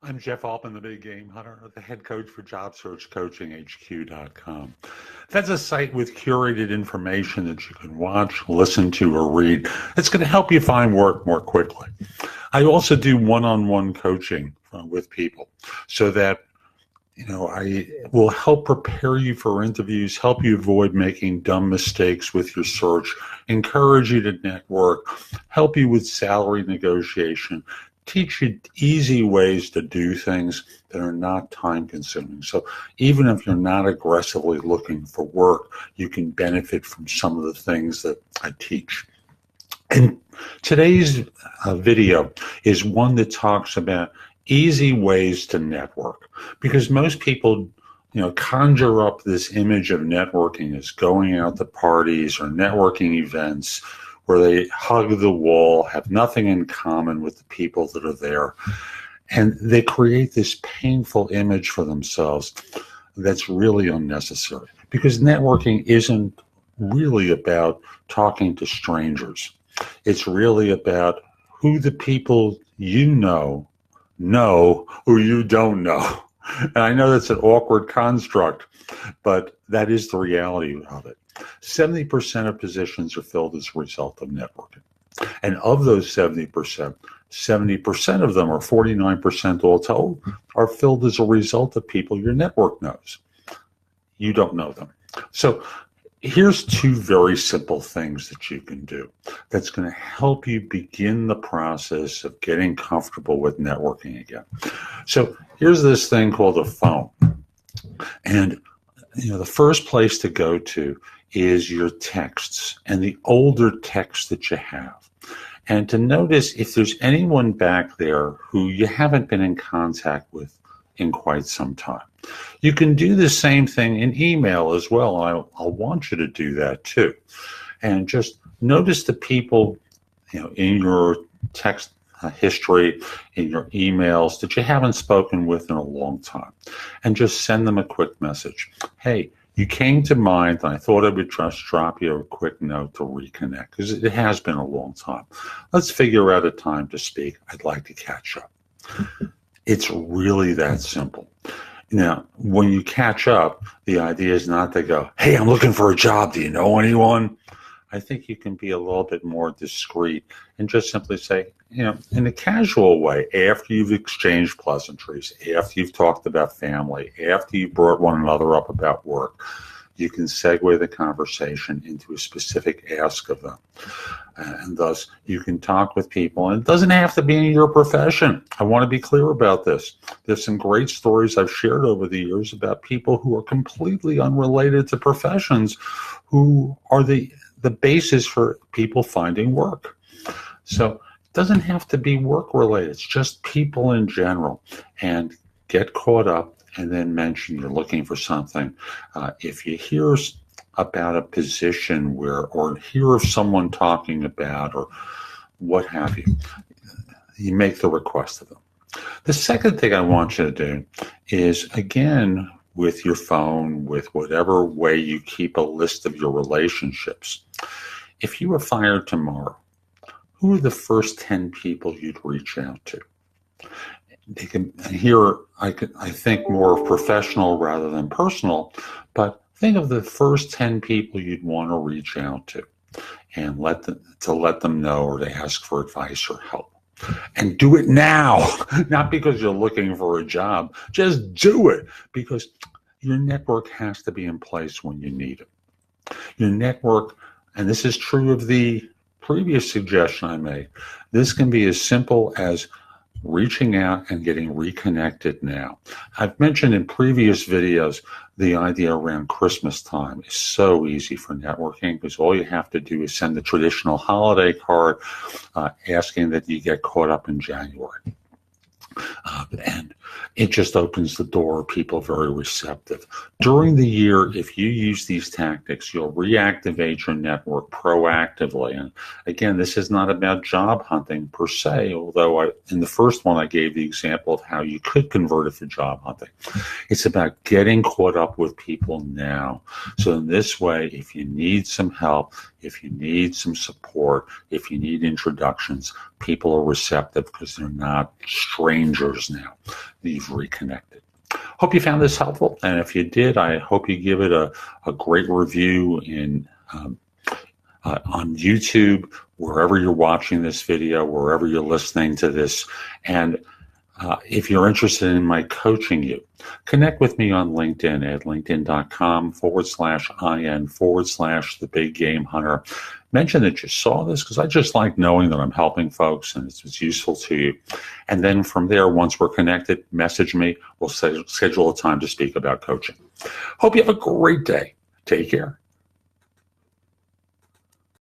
I'm Jeff Altman, the Big Game Hunter, the head coach for JobSearchCoachingHQ.com. That's a site with curated information that you can watch, listen to, or read. It's going to help you find work more quickly. I also do one-on-one coaching with people so that I will help prepare you for interviews, help you avoid making dumb mistakes with your search, encourage you to network, help you with salary negotiation, teach you easy ways to do things that are not time consuming. So even if you're not aggressively looking for work, you can benefit from some of the things that I teach. And today's video is one that talks about easy ways to network, because most people conjure up this image of networking as going out to parties or networking events where they hug the wall, have nothing in common with the people that are there, and they create this painful image for themselves that's really unnecessary, because networking isn't really about talking to strangers. It's really about who the people you know who you don't know. And I know that's an awkward construct, but that is the reality of it. 70% of positions are filled as a result of networking. And of those 70% of them, or 49% all told, are filled as a result of people your network knows. You don't know them. So here's two very simple things that you can do that's going to help you begin the process of getting comfortable with networking again. So here's this thing called a phone. And the first place to go to is your texts and the older texts that you have. And to notice if there's anyone back there who you haven't been in contact with in quite some time. You can do the same thing in email as well. I'll want you to do that too. And just notice the people in your text history, in your emails that you haven't spoken with in a long time. And just send them a quick message. Hey, you came to mind, and I thought I would just drop you a quick note to reconnect, because it has been a long time. Let's figure out a time to speak. I'd like to catch up. It's really that simple. Now, when you catch up, the idea is not to go, hey, I'm looking for a job. Do you know anyone? I think you can be a little bit more discreet and just simply say, in a casual way, after you've exchanged pleasantries, after you've talked about family, after you've brought one another up about work, you can segue the conversation into a specific ask of them. And thus, you can talk with people, and it doesn't have to be in your profession. I want to be clear about this. There's some great stories I've shared over the years about people who are completely unrelated to professions who are the basis for people finding work. So it doesn't have to be work-related. It's just people in general. And get caught up and then mention you're looking for something. If you hear about a position or hear of someone talking about or what have you, you make the request of them. The second thing I want you to do is, again, with your phone, with whatever way you keep a list of your relationships, if you were fired tomorrow, who are the first 10 people you'd reach out to? I think more of professional rather than personal, but think of the first 10 people you'd want to reach out to and let them know, or to ask for advice or help. And do it now, not because you're looking for a job. Just do it, because your network has to be in place when you need it. Your network, and this is true of the previous suggestion I made, this can be as simple as reaching out and getting reconnected now. I've mentioned in previous videos the idea around Christmas time is so easy for networking, because all you have to do is send the traditional holiday card asking that you get caught up in January. And it just opens the door. People are very receptive. During the year, if you use these tactics, you'll reactivate your network proactively. And again, this is not about job hunting per se, although in the first one I gave the example of how you could convert it to job hunting. It's about getting caught up with people now. So in this way, if you need some help, if you need some support, if you need introductions, people are receptive because they're not strangers now. you've reconnected. Hope you found this helpful, and if you did, I hope you give it a great review on YouTube, wherever you're watching this video, wherever you're listening to this. And if you're interested in my coaching you, connect with me on LinkedIn at linkedin.com/IN/the Big Game Hunter. Mention that you saw this, because I just like knowing that I'm helping folks and it's useful to you. And then from there, once we're connected, message me. We'll schedule a time to speak about coaching. Hope you have a great day. Take care.